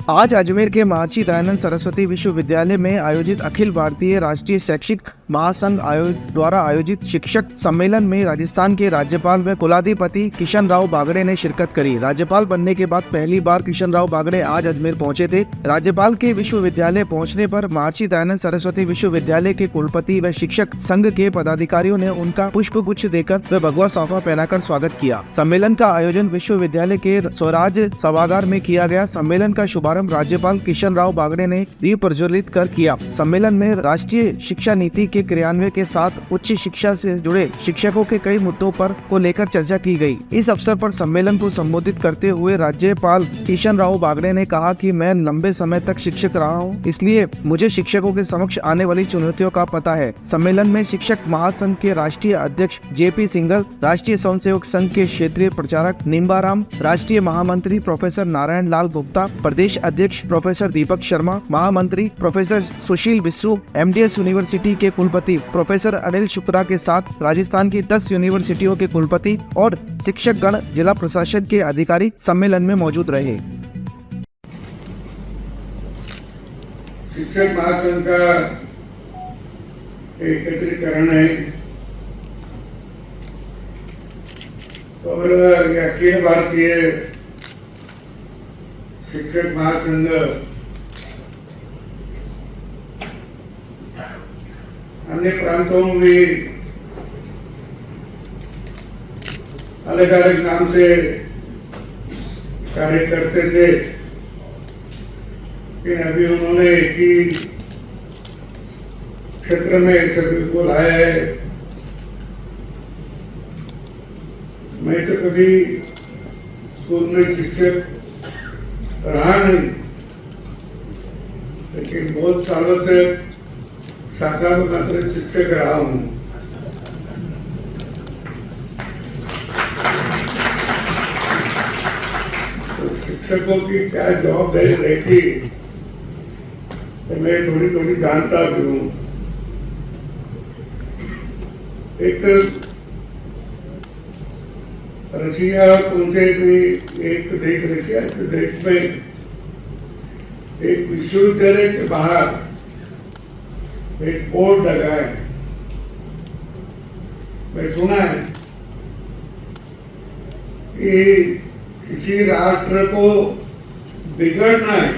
आज अजमेर के महर्षि दयानंद सरस्वती विश्वविद्यालय में आयोजित अखिल भारतीय राष्ट्रीय शैक्षिक महासंघ द्वारा आयोजित शिक्षक सम्मेलन में राजस्थान के राज्यपाल व कुलाधिपति किशन राव बागड़े ने शिरकत करी। राज्यपाल बनने के बाद पहली बार किशन राव बागड़े आज अजमेर पहुंचे थे। राज्यपाल के विश्वविद्यालय पहुंचने पर महर्षि दयानंद सरस्वती विश्वविद्यालय के कुलपति व शिक्षक संघ के पदाधिकारियों ने उनका पुष्प गुच्छ देकर व भगवा साफा पहनाकर स्वागत किया। सम्मेलन का आयोजन विश्वविद्यालय के स्वराज सभागार में किया गया। सम्मेलन का शुभारंभ राज्यपाल किशन राव बागड़े ने दीप प्रज्वलित कर किया। सम्मेलन में राष्ट्रीय शिक्षा नीति के क्रियान्वयन के साथ उच्च शिक्षा से जुड़े शिक्षकों के कई मुद्दों पर को लेकर चर्चा की गई। इस अवसर पर सम्मेलन को संबोधित करते हुए राज्यपाल किशन राव बागड़े ने कहा कि मैं लंबे समय तक शिक्षक रहा हूं, इसलिए मुझे शिक्षकों के समक्ष आने वाली चुनौतियों का पता है। सम्मेलन में शिक्षक महासंघ के राष्ट्रीय अध्यक्ष जेपी सिंघल, राष्ट्रीय स्वयंसेवक संघ के क्षेत्रीय प्रचारक निम्बाराम, राष्ट्रीय महामंत्री प्रोफेसर नारायण लाल गुप्ता, प्रदेश अध्यक्ष प्रोफेसर दीपक शर्मा, महामंत्री प्रोफेसर सुशील बिस्सू, एमडीएस यूनिवर्सिटी के कुलपति प्रोफेसर अनिल शुक्ला के साथ राजस्थान की 10 यूनिवर्सिटियों के कुलपति और शिक्षक गण, जिला प्रशासन के अधिकारी सम्मेलन में मौजूद रहे। शिक्षक महासंघ का एकत्रीकरण है और अखिल भारतीय शिक्षक महासंघ अन्य प्रांतों में भी अलग अलग नाम से कार्य करते थे, लेकिन अभी उन्होंने एक ही क्षेत्र में सभी को लाया है। मैं तो कभी स्कूल में शिक्षक रहा नहीं, लेकिन बहुत सालों तक शाखा में मात्र शिक्षक रहा हूं। तो शिक्षकों की क्या जवाबदारी रहती तो मैं थोड़ी थोड़ी जानता भी हूं। एक रशिया उनसे भी एक देश, रशिया के देश में एक विश्वविद्यालय के बाहर एक बोर्ड लगा है। मैं सुना है कि किसी राष्ट्र को बिगड़ना है,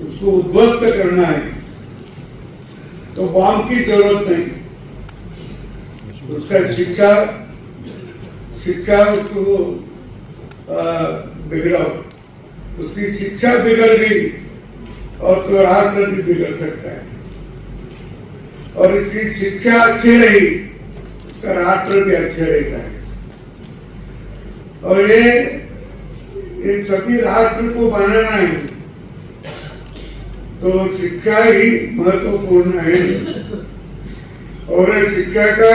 उसको उद्ध्वस्त करना है तो बॉम्ब की जरूरत नहीं, उसका शिक्षा उसको बिगड़ाओ। उसकी शिक्षा बिगड़ गई और तो राष्ट्र भी बिगड़ सकता है, और इसकी शिक्षा अच्छी रही उसका राष्ट्र भी अच्छा रहता है। और ये सभी राष्ट्र को बनाना है तो शिक्षा ही महत्वपूर्ण है। और शिक्षा का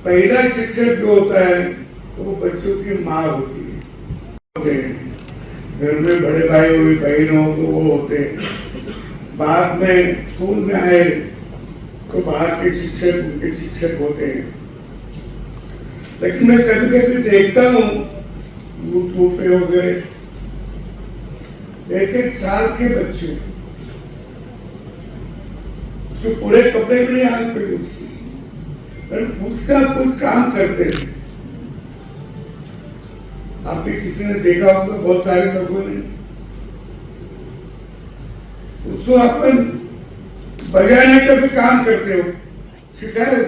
पहला शिक्षक जो होता है वो बच्चों की माँ होती है। घर में बड़े भाई हुई बहन हो तो वो होते हैं, बाद में स्कूल में आए तो बाहर के शिक्षक उनके शिक्षक होते हैं। लेकिन मैं कभी कभी देखता हूँ यूट्यूब पे हो गए, एक साल के बच्चे, उसके पूरे कपड़े भी नहीं हाथ पे उसकी, पर उसका कुछ काम करते थे। आप भी किसी ने देखा होगा, बहुत सारे लोगों ने उसको अपन बजाने का भी काम करते हो, सिखाए,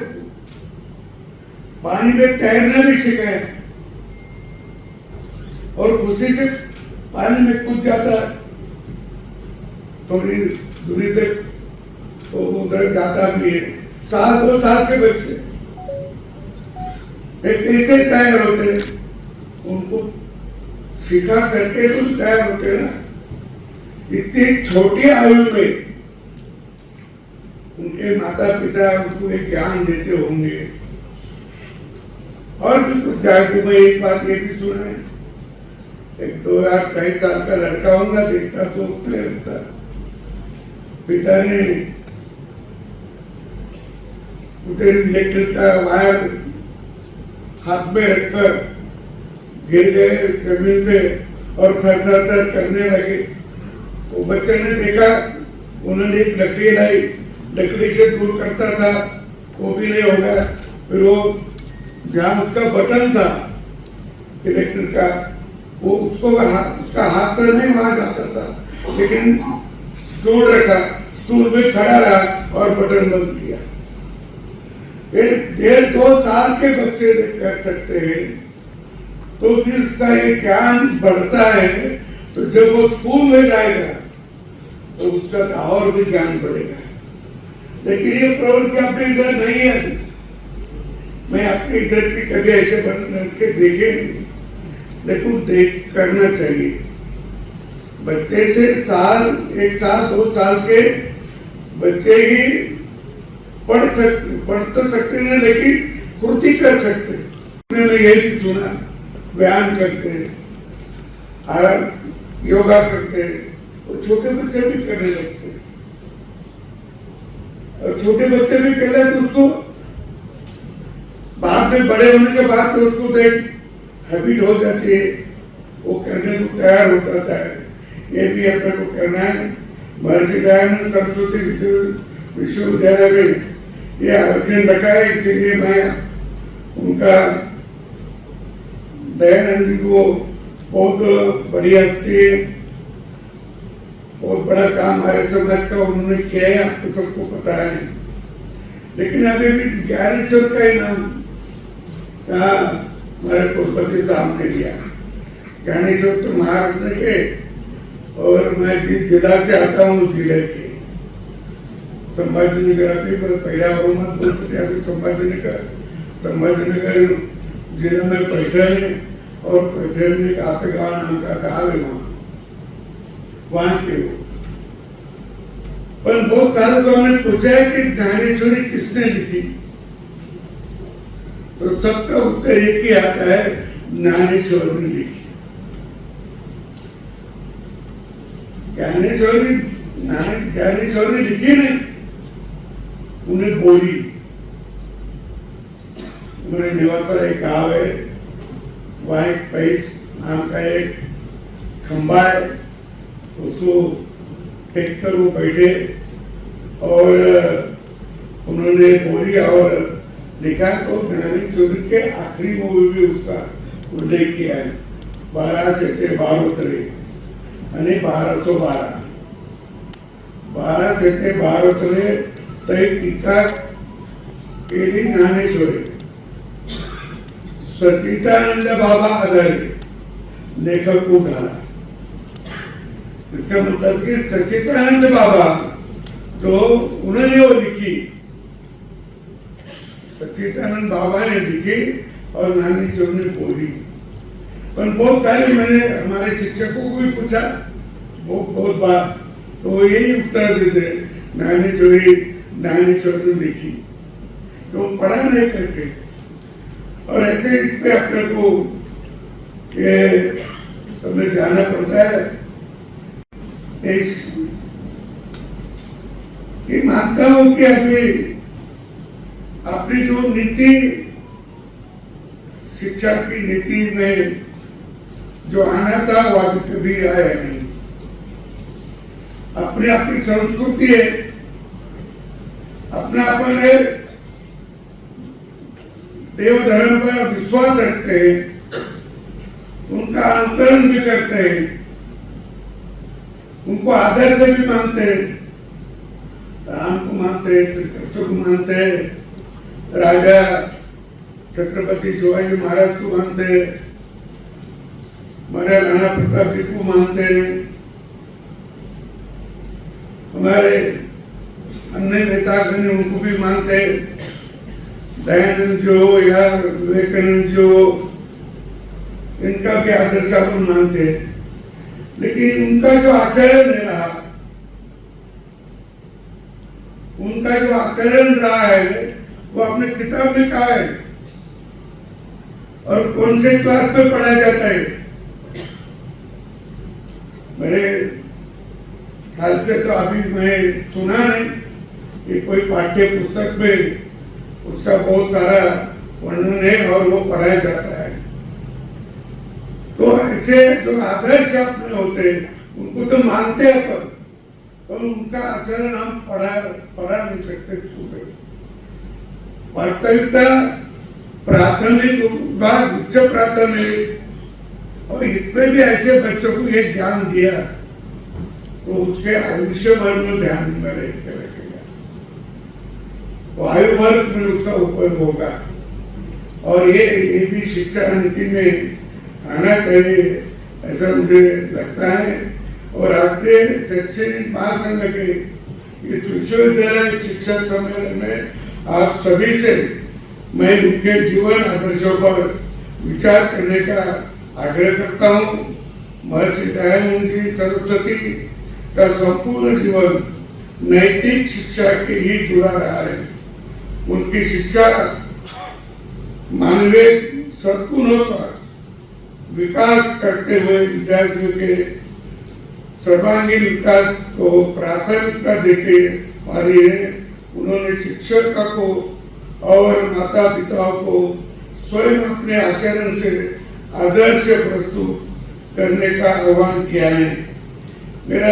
पानी में तैरना भी सिखाए और खुशी से पानी में कूद जाता है, थोड़ी दूरी तक तो उधर जाता भी है। 2 साल के बच्चे कैसे तैयार होते हैं, उनको सिखा करके तो तैयार होते हैं ना। इतनी छोटी आयु में उनके माता पिता उनको एक ज्ञान देते होंगे। और भी कुछ जाए, मैं एक बात ये भी सुना है, एक 2023 साल का लड़का होगा, देखता तो लगता पिता ने उधर इलेक्ट्रिक का वायर हाथ में रखकर गिर गए जमीन पे, और थर थर थर करने लगे। वो बच्चे ने देखा, उन्होंने एक लकड़ी लाई, लकड़ी से दूर करता था, वो भी नहीं होगा। फिर वो जहाँ उसका बटन था इलेक्ट्रिक का, वो उसका हाथ तो नहीं वहां जाता था, लेकिन स्टूल रखा, स्टूल में खड़ा रहा और बटन बंद किया। 1.5-2 साल के बच्चे कर सकते हैं, तो फिर उसका ये ज्ञान बढ़ता है। तो जब वो स्कूल में जाएगा तो उसका तो और भी ज्ञान बढ़ेगा। लेकिन ये प्रवृत्ति अपने इधर नहीं है। मैं आपके इधर की कभी ऐसे बन के देखे नहीं, लेकिन देख करना चाहिए। बच्चे से 1 साल 2 साल के बच्चे ही पढ़ तो सकते हैं, लेकिन कृति कर सकते हैं। मैंने यही भी सुना, व्यायाम करते हैं, योगा करते हैं, और छोटे बच्चे भी करने लगते हैं। और छोटे बच्चे भी कहते हैं तो उसको बाद में बड़े होने के बाद तो उसको तो एक हैबिट हो जाती है, वो करने को तैयार हो जाता है। ये भी अपने को करना है। महर्षि दयानंद सरस्वती विश्वविद्यालय में ये अध्ययन रखा है, इसलिए मैं उनका दयानंद जी को बहुत बढ़िया हस्ती है, बहुत बड़ा काम हमारे समाज का उन्होंने किया है, आपको सबको पता है। लेकिन अभी भी ज्ञानेश्वर का ही नाम हमारे कुलपति साहब ने दिया। ज्ञानेश्वर तो महाराष्ट्र के, और मैं जिस जिला से आता हूँ जिले के संभाजीनगर, अभी पहला मत बोलते थे, अभी संभाजीनगर जिले में पैठन है, और पैठन में आपके गाँव नाम का गाँव है, वहां के हो। पर बहुत सारे लोगों ने पूछा है कि ज्ञानेश्वरी किसने लिखी, तो सबका उत्तर एक ही आता है, ज्ञानेश्वर ने लिखी। ज्ञानेश्वर ने लिखी नहीं, उन्हें बोली। उन्होंने निवासा एक गाँव है, वहाँ एक पैस नाम का एक खंबा है, उसको टेक कर वो बैठे और उन्होंने बोली और लिखा। तो ज्ञानेश्वर के आखिरी मूवी भी उसका उल्लेख किया है, 12 चेते 12 तरे અને 1212 12 चेते 12 तरे तय टीका केली ज्ञानेश्वरी। सच्चिदानंद बाबा आधारे लेखक को डाला। इसका मतलब कि सच्चिदानंद बाबा तो उन्होंने वो लिखी, सच्चिदानंद बाबा ने लिखी और ज्ञानेश्वर ने बोली। पर बहुत सारे मैंने हमारे शिक्षकों को भी पूछा, वो बहुत बार तो वो यही उत्तर देते, ज्ञानेश्वर ने लिखी, तो पढ़ा नहीं करके। और ऐसे इस पे अपने को हमें जाना पड़ता है। ये मानता हूं कि अभी अपनी जो नीति, शिक्षा की नीति में जो आना था वो अभी कभी आया नहीं। अपनी अपनी संस्कृति है, अपनापन है, देव धर्म पर विश्वास रखते हैं, उनका अनुकरण भी करते हैं, उनको आदर से भी मानते हैं। राम को मानते हैं, श्री कृष्ण को मानते हैं, राजा छत्रपति शिवाजी महाराज को मानते हैं, हमारे राणा प्रताप जी को मानते हैं, हमारे अन्य नेतागण उनको भी मानते हैं, दयानंद जी हो या विवेकानंद जी हो, इनका भी आदर्श अपन मानते हैं। लेकिन उनका जो आचरण रहा, उनका जो आचरण रहा है वो अपने किताब में कहा है और कौन से क्लास में पढ़ाया जाता है। मेरे ख्याल से तो अभी मैं सुना नहीं कि कोई पाठ्य पुस्तक में उसका बहुत सारा वर्णन है और वो पढ़ाया जाता है। तो अच्छे जो आदर्श अपने होते उनको तो मानते हैं पर उनका आचरण हम पढ़ा नहीं सकते स्कूल में। वास्तविकता प्राथमिक विभाग, उच्च प्राथमिक और इसमें भी ऐसे बच्चों को ये ज्ञान दिया तो उसके आयुष्य भर में ध्यान में रखेगा, वो आयु वर्ग में उसका उपयोग होगा। और ये भी शिक्षा नीति में आना चाहिए ऐसा मुझे लगता है। और राष्ट्रीय शैक्षणिक महासंघ के इस विश्वविद्यालय शिक्षक सम्मेलन में आप सभी से मैं उनके जीवन आदर्शों पर विचार करने का आग्रह करता हूँ। महर्षि दयानंद जी सरस्वती का संपूर्ण जीवन नैतिक शिक्षा के ही जुड़ा रहा है। उनकी शिक्षा मानवीय सद्गुणों का विकास करते हुए विद्यार्थियों के सर्वांगीण विकास को प्राथमिकता देते आ रही है। उन्होंने शिक्षक को और माता पिताओं को स्वयं अपने आचरण से आदर्श प्रस्तुत करने का आह्वान किया है। मेरा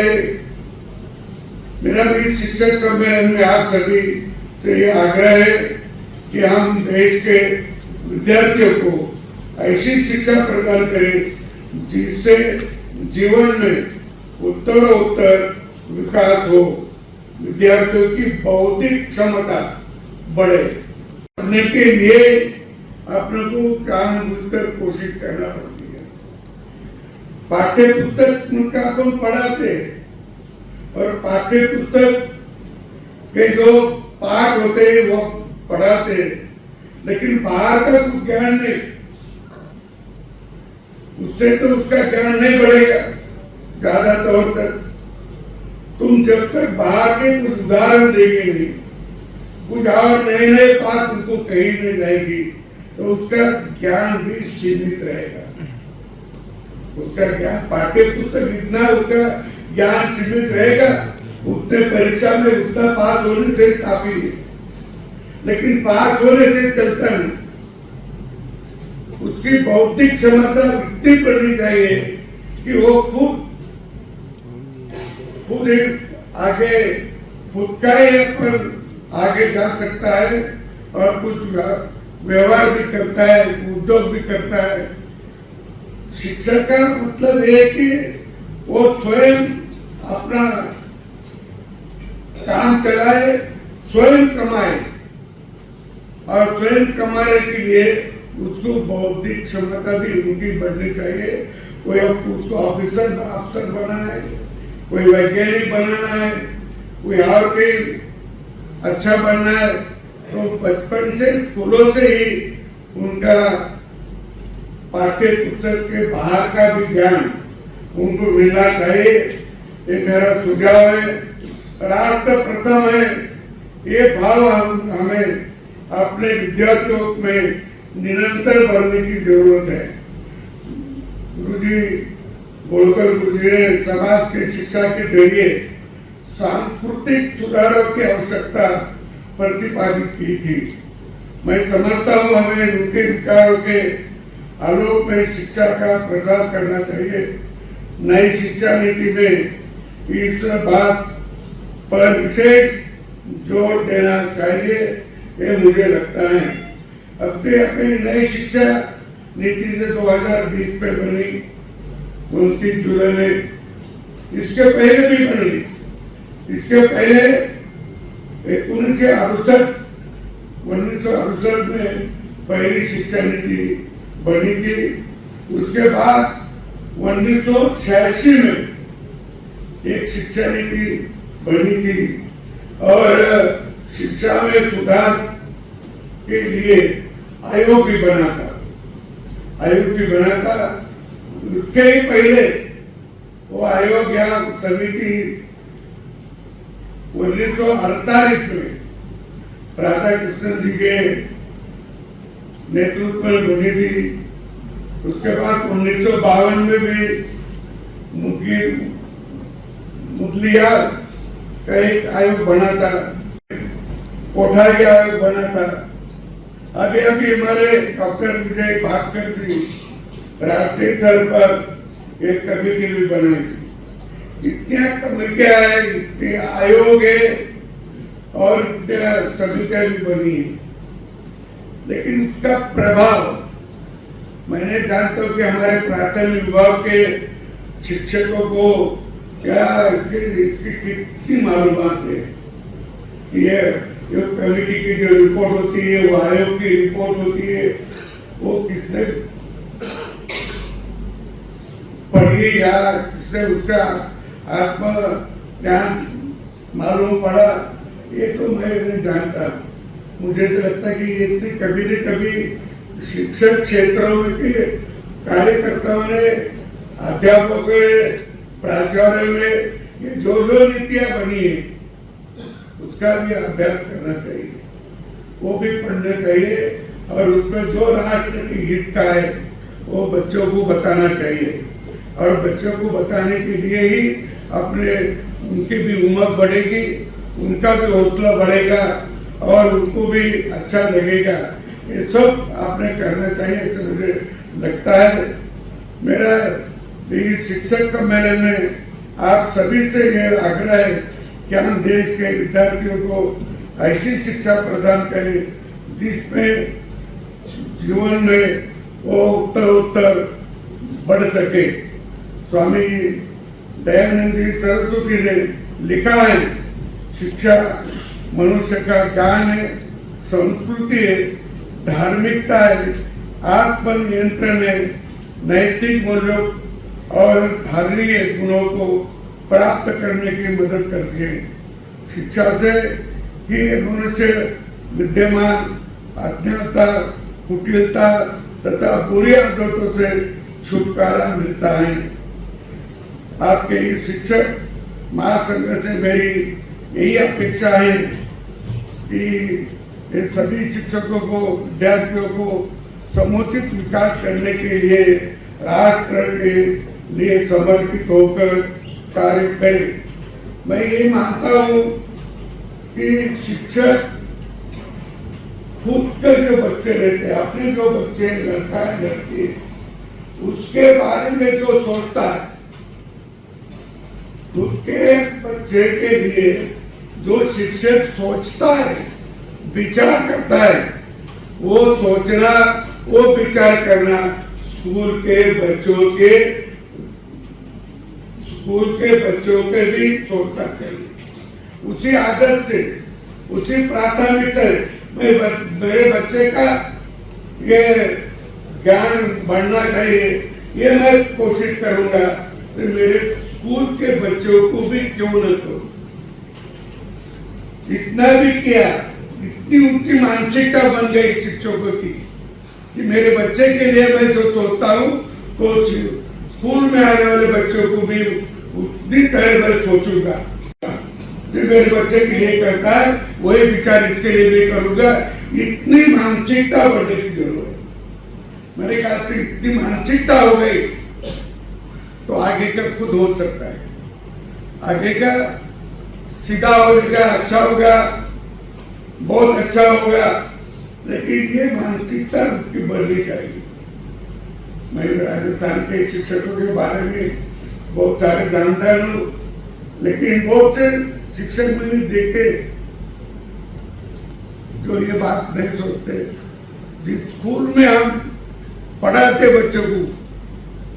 भी शिक्षक सम्मेलन में आप सभी से ये आग्रह है कि हम देश के विद्यार्थियों को ऐसी शिक्षा प्रदान करें जिससे जीवन में उत्तरोत्तर विकास हो, विद्यार्थियों की बौद्धिक क्षमता बढ़े। करने के लिए अपने को जानबूझकर कोशिश करना पड़ती है। पाठ्य पुस्तक का अपन पढ़ाते और पाठ्य पुस्तक के जो पाठ होते हैं वो पढ़ाते, लेकिन बाहर का कुछ ज्ञान नहीं, उससे तो उसका ज्ञान नहीं बढ़ेगा। ज्यादा तौर तक तुम जब तक बाहर के कुछ उदाहरण देंगे नहीं, कुछ और नए नए बात उनको कही नहीं जाएगी तो उसका ज्ञान भी सीमित रहेगा। उसका ज्ञान पाठ्य पुस्तक इतना उसका ज्ञान सीमित रहेगा, उतने परीक्षा में उतना पास होने से काफी है, लेकिन पास होने से चलता नहीं। उसकी बौद्धिक क्षमता इतनी बढ़नी चाहिए कि वो खुद आगे खुद का ही पर आगे जा सकता है और कुछ व्यवहार भी करता है, उद्योग भी करता है। शिक्षक का मतलब ये कि वो स्वयं अपना काम चलाए, स्वयं कमाए और स्वयं कमाने के लिए उसको बौद्धिक क्षमता भी उनकी बढ़नी चाहिए। कोई उसको अफसर बना है, कोई वैज्ञानिक बनाना है, कोई और भी अच्छा बनना है, तो बचपन से स्कूलों से ही उनका पाठ्य पुस्तक के बाहर का भी ज्ञान उनको मिलना चाहिए। ये मेरा सुझाव है। राष्ट्र प्रथम है, ये भाव हमें अपने विद्यार्थियों में निरंतर भरने की जरूरत है। गुरुजी बोलकर गुरुजी ने समाज की शिक्षा के जरिए सांस्कृतिक सुधारों की आवश्यकता प्रतिपादित की थी। मैं समझता हूँ हमें उनके विचारों के आलोक में शिक्षा का प्रसार करना चाहिए। नई शिक्षा नीति में इस बात पर विशेष जोर देना चाहिए, ये मुझे लगता है। अब से अपनी नई शिक्षा नीति से 2020 में बनी, 29 जुलाई में, इसके पहले भी बनी। इसके पहले 1968 में पहली शिक्षा नीति बनी थी। उसके बाद 1986 में एक शिक्षा नीति बनी थी और शिक्षा में सुधार के लिए आयोग भी बना था। उसके ही पहले वो आयोग या समिति 1948 में राधाकृष्णन जी के नेतृत्व में बनी थी। उसके बाद 1952 में भी मुदलिया का एक आयोग बना था, कोठारी आयोग बना था। अभी हमारे डॉक्टर विजय भास्कर जी राष्ट्रीय स्तर पर एक कमेटी भी बनाई थी। इतने कमेटियां है, इतने आयोग है और इतने समितियां भी बनी है, लेकिन उसका प्रभाव मैंने जानता हूँ कि हमारे प्राथमिक विभाग के शिक्षकों को क्या इसकी कितनी मालूमात है कि ये कमेटी की जो रिपोर्ट होती है, वो आयोग की रिपोर्ट होती है, वो किसने पढ़ी या किसने उसका आत्म ज्ञान मालूम पड़ा, ये तो मैं नहीं जानता। मुझे तो लगता है कि ये कभी न कभी शिक्षक क्षेत्रों में के कार्यकर्ताओं ने, अध्यापकों ने, प्राचार्यों ने ये जो नीतियां बनी है उसका भी अभ्यास करना चाहिए, वो भी पढ़ना चाहिए और उसमें जो राष्ट्र के हित का है वो बच्चों को बताना चाहिए। और बच्चों को बताने के लिए ही उनकी भी उम्र बढ़ेगी, उनका भी हौसला बढ़ेगा और उनको भी अच्छा लगेगा। ये सब आपने करना चाहिए, ऐसा मुझे लगता है। मेरा इस शिक्षक सम्मेलन में आप सभी से यह आग्रह है कि हम देश के विद्यार्थियों को ऐसी शिक्षा प्रदान करें जिसमें जीवन में वो उत्तर बढ़ सके। स्वामी दयानंद जी सरस्वती ने लिखा है, शिक्षा मनुष्य का ज्ञान है, संस्कृति है, धार्मिकता है, आत्मनियंत्रण है, नैतिक मूल्यों और धार्मिक गुणों को प्राप्त करने की मदद करती है। शिक्षा से ही मनुष्य विद्यमान अज्ञानता, कुटिलता तथा बुरी आदतों से छुटकारा मिलता है। आपके इस शिक्षक महासंघ से मेरी यही अपेक्षा है कि ये सभी शिक्षकों को, विद्यार्थियों को समुचित विकास करने के लिए राष्ट्र के लिए समर्पित होकर कार्य करें। मैं ये मानता हूँ कि शिक्षक खुद के जो बच्चे रहते हैं, अपने जो बच्चे, लड़का है लड़की, उसके बारे में जो सोचता है, खुद के बच्चे के लिए जो शिक्षक सोचता है, विचार करता है, वो सोचना, वो विचार करना स्कूल के बच्चों के भी सोचना चाहिए। उसी आदत से, उसी प्राथमिकता से मेरे बच्चे का ये ज्ञान बढ़ना चाहिए, ये मैं कोशिश करूंगा। तो मेरे स्कूल के बच्चों को भी क्यों न करूं, इतना भी किया, इतनी उनकी मानसिकता बन गई शिक्षकों की कि मेरे बच्चे के लिए मैं जो सोचता हूँ तो स्कूल में आने वाले बच्चों को भी उतनी तरह मैं सोचूंगा। जो मेरे बच्चे के लिए करता है वही विचार इसके लिए भी करूंगा। इतनी मानसिकता बढ़ने की जरूरत है। मेरे ख्याल से इतनी मानसिकता हो गई तो आगे का खुद हो सकता है, आगे का सीधा होगा, अच्छा होगा, बहुत अच्छा होगा, लेकिन ये मानसिकता उसकी बढ़नी चाहिए। मैं राजस्थान के शिक्षकों के बारे में बहुत सारे जानता हूँ, लेकिन बहुत से शिक्षक मैंने देखे जो ये बात नहीं सोचते। जिस स्कूल में हम पढ़ाते बच्चों को,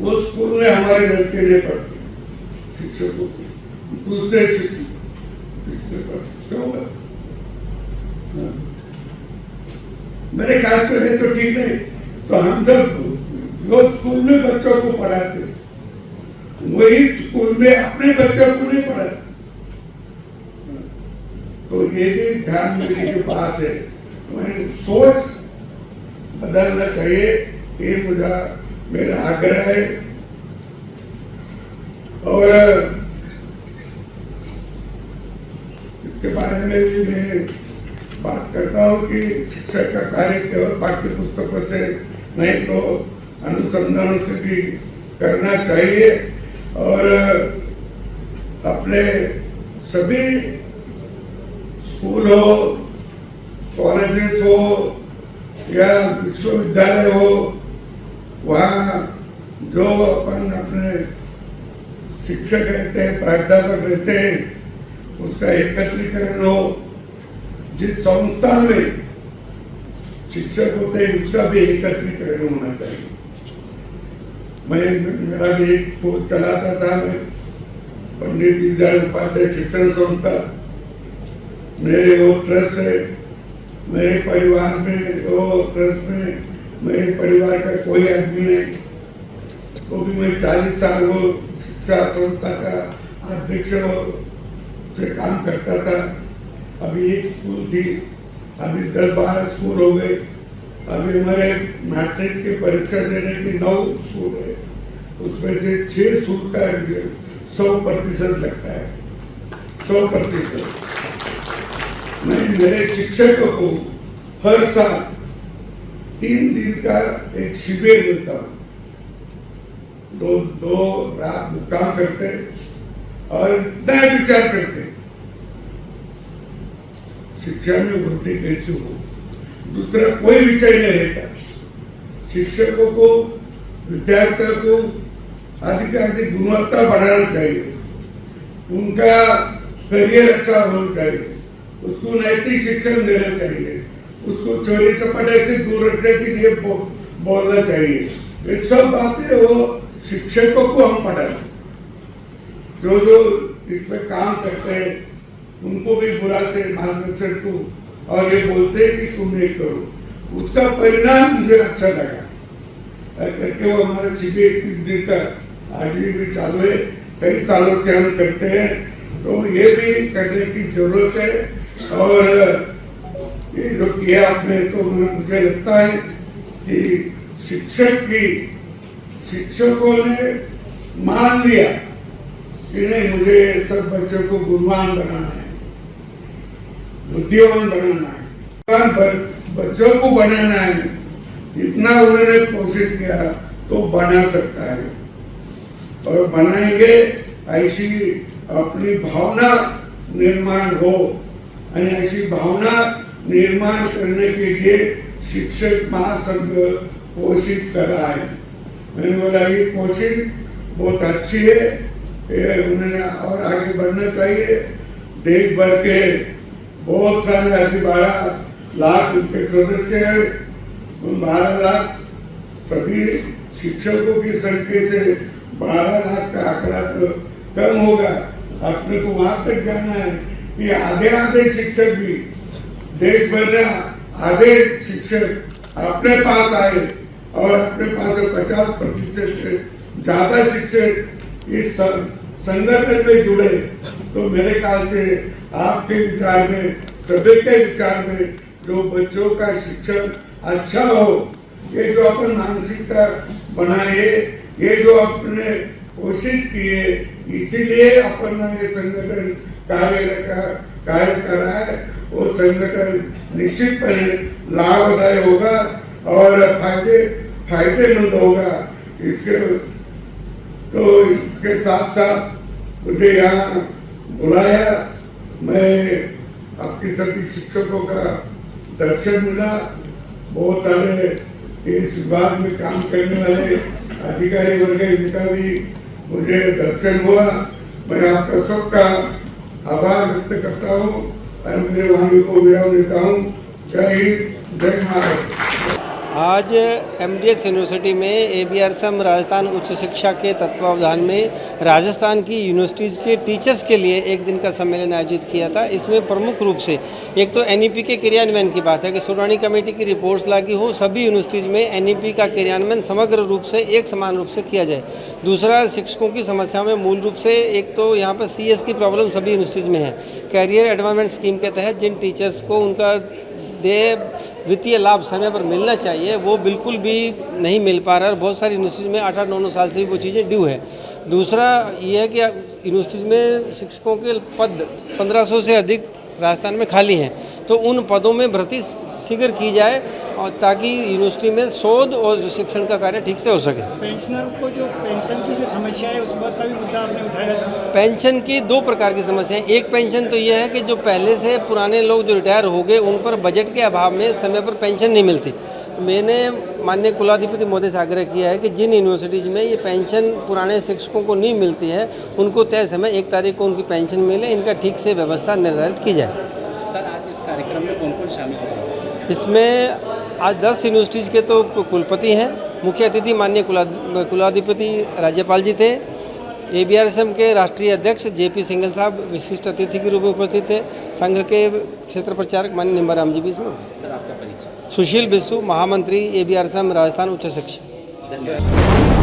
वो स्कूल में हमारे लड़के नहीं पढ़ते, शिक्षकों को दूसरे शिक्षक इसमें पढ़ते। क्यों? मेरे ख्याल से है तो ठीक नहीं। तो हम जब जो स्कूल में बच्चों को पढ़ाते, वही स्कूल में अपने बच्चों को नहीं पढ़ाते। तो ये भी ध्यान देने की बात है। सोच बदलना चाहिए, ये मेरा आग्रह है। और इसके बारे में भी मैं बात करता हूँ कि शिक्षक का कार्य केवल पाठ्य पुस्तकों से नहीं तो अनुसंधानों से भी करना चाहिए। और अपने सभी स्कूल हो, कॉलेजेस हो या विश्वविद्यालय हो, वहाँ जो अपन अपने शिक्षक रहते हैं, प्राध्यापक रहते हैं, उसका एकत्रीकरण हो। जिस संस्था में शिक्षक होते हैं उसका भी एकत्रीकरण होना चाहिए। मेरा भी एक स्कूल चलाता था, मैं पंडित दीनदयाल उपाध्याय शिक्षण संस्था, मेरे वो ट्रस्ट है। मेरे परिवार में वो ट्रस्ट में मेरे परिवार का कोई आदमी नहीं, तो भी मैं 40 साल वो शिक्षा संस्था का अध्यक्ष से काम करता था। अभी एक स्कूल थी, अभी 10-12 स्कूल हो गए। अभी हमारे मैट्रिक की परीक्षा देने की 9 स्कूल है, उसमें से 6 स्कूल का 100% लगता है, 100%। मैं मेरे शिक्षकों को हर साल 3 दिन का एक शिविर देता हूँ। दो रात मुकाम करते और नए विचार करते, शिक्षा में वृद्धि कैसे हो, दूसरा कोई विषय नहीं रहता। शिक्षकों को, विद्यार्थियों को अधिक गुणवत्ता बढ़ाना चाहिए, उनका करियर अच्छा होना चाहिए, उसको नैतिक शिक्षण देना चाहिए, उसको चोरी चपाटे से दूर रखने के लिए बोलना चाहिए। ये सब बातें वो शिक्षकों को हम पढ़ाएं। जो इसमें काम करते हैं उनको भी बुलाते मार्गदर्शन को और ये बोलते हैं कि तुम ये करो, उसका परिणाम मुझे अच्छा लगा करके। वो हमारा शिविर 3 दिन का आज भी चालू है, कई सालों से हम करते हैं, तो ये भी करने की जरूरत है। और ये जो किया आपने, तो मुझे लगता है कि शिक्षकों ने मान लिया कि नहीं, मुझे सब बच्चों को गुणवान बनाना है, बुद्धिमान बनाना है, बच्चों को बनाना है। इतना उन्होंने कोशिश किया तो बना सकता है, और बनाएंगे ऐसी अपनी भावना निर्माण हो। और ऐसी भावना निर्माण करने के लिए शिक्षक महासंघ कोशिश कर रहा है। मैंने बोला ये कोशिश बहुत अच्छी है, उन्होंने और आगे बढ़ना चाहिए। देश भर के बहुत सारे अभी 12 लाख उनके सदस्य हैं, उन 12 लाख सभी शिक्षकों की संख्या से 12 लाख का आंकड़ा तो कम होगा। अपने को वहां तक जाना है कि आधे शिक्षक भी देश भर में आधे शिक्षक अपने पास आए और अपने पास 50% से ज्यादा शिक्षक इस संगठन में जुड़े। तो मेरे ख्याल से आपके विचार में, सभी के विचार में, जो बच्चों का शिक्षण अच्छा हो, ये जो अपन मानसिकता बनाए, ये जो अपने कोशिश किए, इसीलिए अपन ये संगठन कार्य कर रहा है। वो संगठन निश्चितपणे लाभदायक होगा और फायदेमंद होगा। इसके साथ साथ मुझे यहाँ बुलाया, मैं आपके सभी शिक्षकों का दर्शन मिला, बहुत सारे इस विभाग में काम करने वाले अधिकारी वर्ग इनका भी मुझे दर्शन हुआ। मैं आपका सबका आभार व्यक्त करता हूँ और मेरे वाणी को विराम देता हूँ। जय हिंद, जय महाराष्ट्र। आज एमडीएस यूनिवर्सिटी में ABRSM राजस्थान उच्च शिक्षा के तत्वावधान में राजस्थान की यूनिवर्सिटीज़ के टीचर्स के लिए एक दिन का सम्मेलन आयोजित किया था। इसमें प्रमुख रूप से एक तो NEP के क्रियान्वयन की बात है कि शुरानी कमेटी की रिपोर्ट्स लागू हो, सभी यूनिवर्सिटीज़ में NEP का क्रियान्वयन समग्र रूप से एक समान रूप से किया जाए। दूसरा, शिक्षकों की समस्या में मूल रूप से एक तो यहाँ पर CS की प्रॉब्लम सभी यूनिवर्सिटीज़ में है। कैरियर एडवांसमेंट स्कीम के तहत जिन टीचर्स को उनका वित्तीय लाभ समय पर मिलना चाहिए वो बिल्कुल भी नहीं मिल पा रहा है और बहुत सारी यूनिवर्सिटीज़ में 8-9 साल से वो चीज़ें ड्यू है। दूसरा ये है कि यूनिवर्सिटीज़ में शिक्षकों के पद 1500 से अधिक राजस्थान में खाली हैं, तो उन पदों में भर्ती शीघ्र की जाए और ताकि यूनिवर्सिटी में शोध और शिक्षण का कार्य ठीक से हो सके। पेंशनर को जो पेंशन की जो समस्या है उस बात का भी मुद्दा आपने उठाया था। पेंशन की 2 प्रकार की समस्या है। एक पेंशन तो यह है कि जो पहले से पुराने लोग जो रिटायर हो गए उन पर बजट के अभाव में समय पर पेंशन नहीं मिलती। तो मैंने माननीय कुलाधिपति महोदय से आग्रह किया है कि जिन यूनिवर्सिटीज़ में ये पेंशन पुराने शिक्षकों को नहीं मिलती है उनको तय समय 1 तारीख को उनकी पेंशन मिले, इनका ठीक से व्यवस्था निर्धारित की जाए। सर, आज इस कार्यक्रम में कौन कौन शामिल है? इसमें आज 10 यूनिवर्सिटीज़ के तो कुलपति हैं, मुख्य अतिथि माननीय कुलाधिपति राज्यपाल जी थे, ABRSM के राष्ट्रीय अध्यक्ष JP सिंघल साहब विशिष्ट अतिथि के रूप में उपस्थित थे, संघ के क्षेत्र प्रचारक माननीय निम्बाराम जी भी इसमें उपस्थित। सर, आपका परिचय? सुशील बिस्सू, महामंत्री ABRSM राजस्थान उच्च शिक्षा। धन्यवाद।